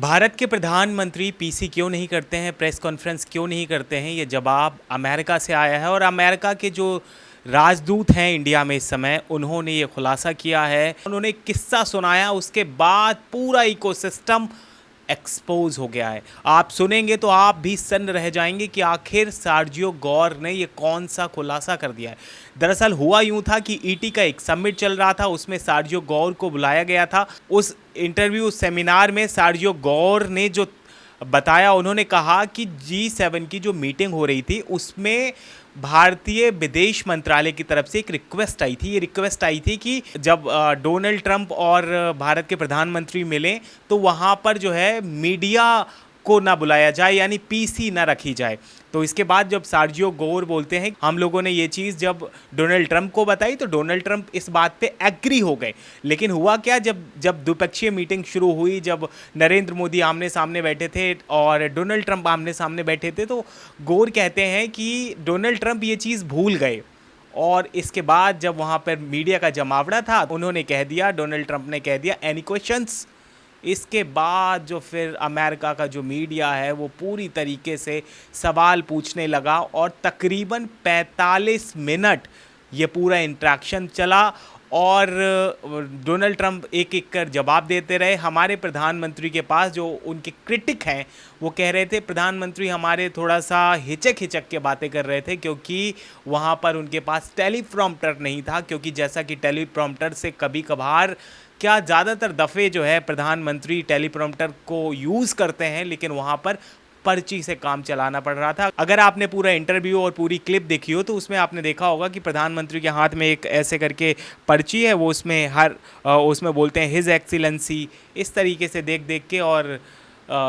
भारत के प्रधानमंत्री पीसी क्यों नहीं करते हैं, प्रेस कॉन्फ्रेंस क्यों नहीं करते हैं, ये जवाब अमेरिका से आया है। और अमेरिका के जो राजदूत हैं इंडिया में इस समय, उन्होंने ये खुलासा किया है। उन्होंने एक किस्सा सुनाया, उसके बाद पूरा इकोसिस्टम एक्सपोज हो गया है। आप सुनेंगे तो आप भी सन्न रह जाएंगे कि आखिर सर्जियो गौर ने ये कौन सा खुलासा कर दिया है। दरअसल हुआ यूं था कि ईटी का एक समिट चल रहा था, उसमें सर्जियो गौर को बुलाया गया था। उस इंटरव्यू सेमिनार में सर्जियो गौर ने जो बताया, उन्होंने कहा कि G7 की जो मीटिंग हो रही थी उसमें भारतीय विदेश मंत्रालय की तरफ से एक रिक्वेस्ट आई थी। ये रिक्वेस्ट आई थी कि जब डोनाल्ड ट्रंप और भारत के प्रधानमंत्री मिलें तो वहाँ पर जो है मीडिया को ना बुलाया जाए, यानी पीसी ना रखी जाए। तो इसके बाद जब सर्जियो गौर बोलते हैं, हम लोगों ने ये चीज़ जब डोनाल्ड ट्रंप को बताई तो डोनाल्ड ट्रंप इस बात पे एग्री हो गए। लेकिन हुआ क्या, जब द्विपक्षीय मीटिंग शुरू हुई, जब नरेंद्र मोदी आमने सामने बैठे थे और डोनाल्ड ट्रंप आमने सामने बैठे थे, तो गौर कहते हैं कि डोनाल्ड ट्रंप ये चीज़ भूल गए। और इसके बाद जब वहाँ पर मीडिया का जमावड़ा था, उन्होंने कह दिया, डोनाल्ड ट्रंप ने कह दिया, एनी क्वेश्चंस। इसके बाद जो फिर अमेरिका का जो मीडिया है वो पूरी तरीके से सवाल पूछने लगा और तकरीबन 45 मिनट ये पूरा इंटरेक्शन चला। और डोनाल्ड ट्रंप एक एक कर जवाब देते रहे। हमारे प्रधानमंत्री के पास जो उनके क्रिटिक हैं वो कह रहे थे प्रधानमंत्री हमारे थोड़ा सा हिचक हिचक के बातें कर रहे थे, क्योंकि वहाँ पर उनके पास टेलीप्रॉम्प्टर नहीं था। क्योंकि जैसा कि टेलीप्रॉम्प्टर से कभी कभार क्या ज़्यादातर दफ़े जो है प्रधानमंत्री टेलीप्रॉम्प्टर को यूज़ करते हैं, लेकिन वहाँ पर पर्ची से काम चलाना पड़ रहा था। अगर आपने पूरा इंटरव्यू और पूरी क्लिप देखी हो तो उसमें आपने देखा होगा कि प्रधानमंत्री के हाथ में एक ऐसे करके पर्ची है, वो उसमें उसमें बोलते हैं हिज एक्सीलेंसी, इस तरीके से देख देख के और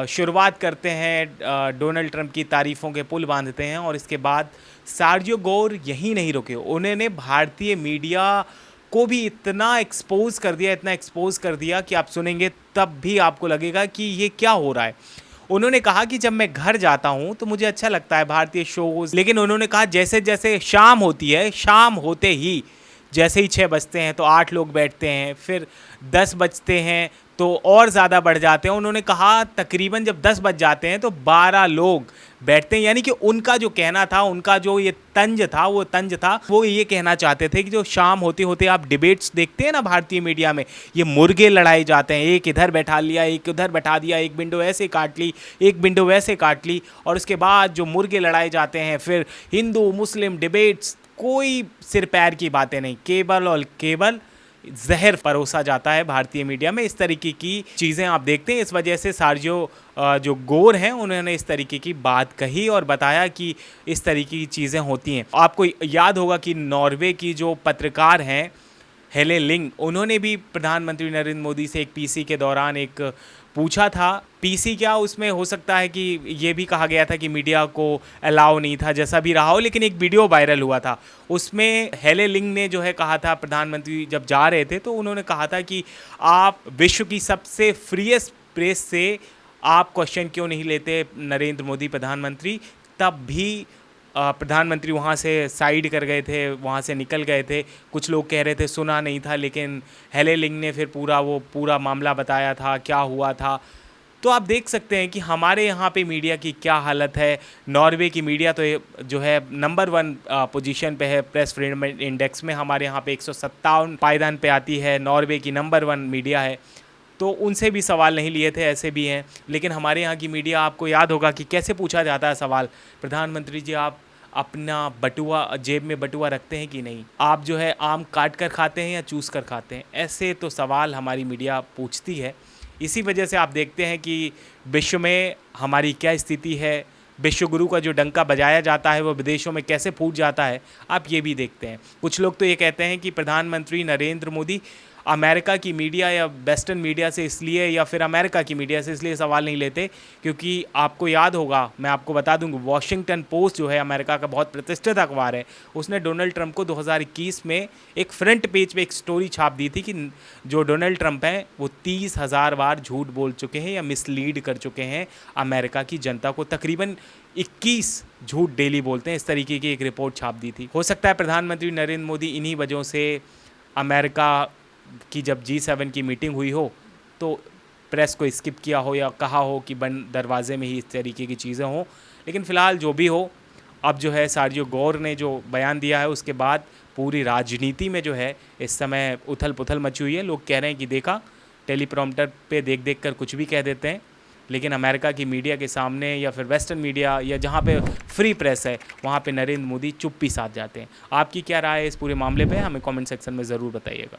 शुरुआत करते हैं, डोनाल्ड ट्रंप की तारीफ़ों के पुल बांधते हैं। और इसके बाद सर्जियो गौर यहीं नहीं रुके, उन्होंने भारतीय मीडिया को भी इतना एक्सपोज कर दिया, इतना एक्सपोज कर दिया कि आप सुनेंगे तब भी आपको लगेगा कि ये क्या हो रहा है। उन्होंने कहा कि जब मैं घर जाता हूँ तो मुझे अच्छा लगता है भारतीय शोज़, लेकिन उन्होंने कहा जैसे जैसे शाम होती है, शाम होते ही जैसे ही 6 बजते हैं तो 8 लोग बैठते हैं, फिर 10 बजते हैं तो और ज़्यादा बढ़ जाते हैं। उन्होंने कहा तकरीबन जब 10 बज जाते हैं तो 12 लोग बैठते हैं। यानी कि उनका जो कहना था, उनका जो ये तंज था, वो ये कहना चाहते थे कि जो शाम होते होते आप डिबेट्स देखते हैं ना भारतीय मीडिया में, ये मुर्गे लड़ाए जाते हैं, एक इधर बैठा लिया, एक उधर बैठा दिया, एक विंडो ऐसे काट ली, एक विंडो वैसे काट ली, और उसके बाद जो मुर्गे लड़ाए जाते हैं, फिर हिंदू मुस्लिम डिबेट्स, कोई सिर पैर की बातें नहीं, केवल और केवल जहर परोसा जाता है भारतीय मीडिया में। इस तरीके की चीज़ें आप देखते हैं। इस वजह से सर्जियो जो गौर हैं उन्होंने इस तरीके की बात कही और बताया कि इस तरीके की चीज़ें होती हैं। आपको याद होगा कि नॉर्वे की जो पत्रकार हैं हेले लिंग, उन्होंने भी प्रधानमंत्री नरेंद्र मोदी से एक पीसी के दौरान एक पूछा था, पीसी क्या, उसमें हो सकता है कि ये भी कहा गया था कि मीडिया को अलाउ नहीं था, जैसा भी रहा हो, लेकिन एक वीडियो वायरल हुआ था। उसमें हेले लिंग ने जो है कहा था, प्रधानमंत्री जब जा रहे थे तो उन्होंने कहा था कि आप विश्व की सबसे फ्रीएस्ट प्रेस से आप क्वेश्चन क्यों नहीं लेते नरेंद्र मोदी प्रधानमंत्री। तब भी प्रधानमंत्री वहाँ से साइड कर गए थे, वहाँ से निकल गए थे। कुछ लोग कह रहे थे सुना नहीं था, लेकिन हेले लिंग ने फिर पूरा मामला बताया था, क्या हुआ था। तो आप देख सकते हैं कि हमारे यहाँ पे मीडिया की क्या हालत है। नॉर्वे की मीडिया तो जो है नंबर 1 पोजीशन पे है प्रेस फ्रीडम इंडेक्स में, हमारे यहाँ पे 157 पायदान पे आती है। नॉर्वे की नंबर 1 मीडिया है, तो उनसे भी सवाल नहीं लिए थे, ऐसे भी हैं। लेकिन हमारे यहाँ की मीडिया, आपको याद होगा कि कैसे पूछा जाता है सवाल, प्रधानमंत्री जी आप अपना बटुआ, जेब में बटुआ रखते हैं कि नहीं, आप जो है आम काट कर खाते हैं या चूस कर खाते हैं, ऐसे तो सवाल हमारी मीडिया पूछती है। इसी वजह से आप देखते हैं कि विश्व में हमारी क्या स्थिति है, विश्व गुरु का जो डंका बजाया जाता है वो विदेशों में कैसे फूट जाता है, आप ये भी देखते हैं। कुछ लोग तो ये कहते हैं कि प्रधानमंत्री नरेंद्र मोदी अमेरिका की मीडिया या वेस्टर्न मीडिया से इसलिए, या फिर अमेरिका की मीडिया से इसलिए सवाल नहीं लेते क्योंकि आपको याद होगा, मैं आपको बता दूंगा, वॉशिंगटन पोस्ट जो है अमेरिका का बहुत प्रतिष्ठित अखबार है, उसने डोनाल्ड ट्रंप को 2021 में एक फ्रंट पेज पे एक स्टोरी छाप दी थी कि जो डोनाल्ड ट्रंप हैं वो 30,000 बार झूठ बोल चुके हैं या मिसलीड कर चुके हैं अमेरिका की जनता को। तकरीबन 21 झूठ डेली बोलते हैं, इस तरीके की एक रिपोर्ट छाप दी थी। हो सकता है प्रधानमंत्री नरेंद्र मोदी इन्हीं वजहों से अमेरिका की जब G7 की मीटिंग हुई हो तो प्रेस को स्किप किया हो या कहा हो कि बंद दरवाजे में ही इस तरीके की चीज़ें हों। लेकिन फ़िलहाल जो भी हो, अब जो है सर्जियो गोर ने जो बयान दिया है उसके बाद पूरी राजनीति में जो है इस समय उथल-पुथल मची हुई है। लोग कह रहे हैं कि देखा, टेलीप्रॉम्प्टर पे देख-देख कर कुछ भी कह देते हैं, लेकिन अमेरिका की मीडिया के सामने या फिर वेस्टर्न मीडिया या जहाँ पे फ्री प्रेस है, वहाँ पे नरेंद्र मोदी चुप्पी साध जाते हैं। आपकी क्या राय है इस पूरे मामले पे? हमें कमेंट सेक्शन में ज़रूर बताइएगा।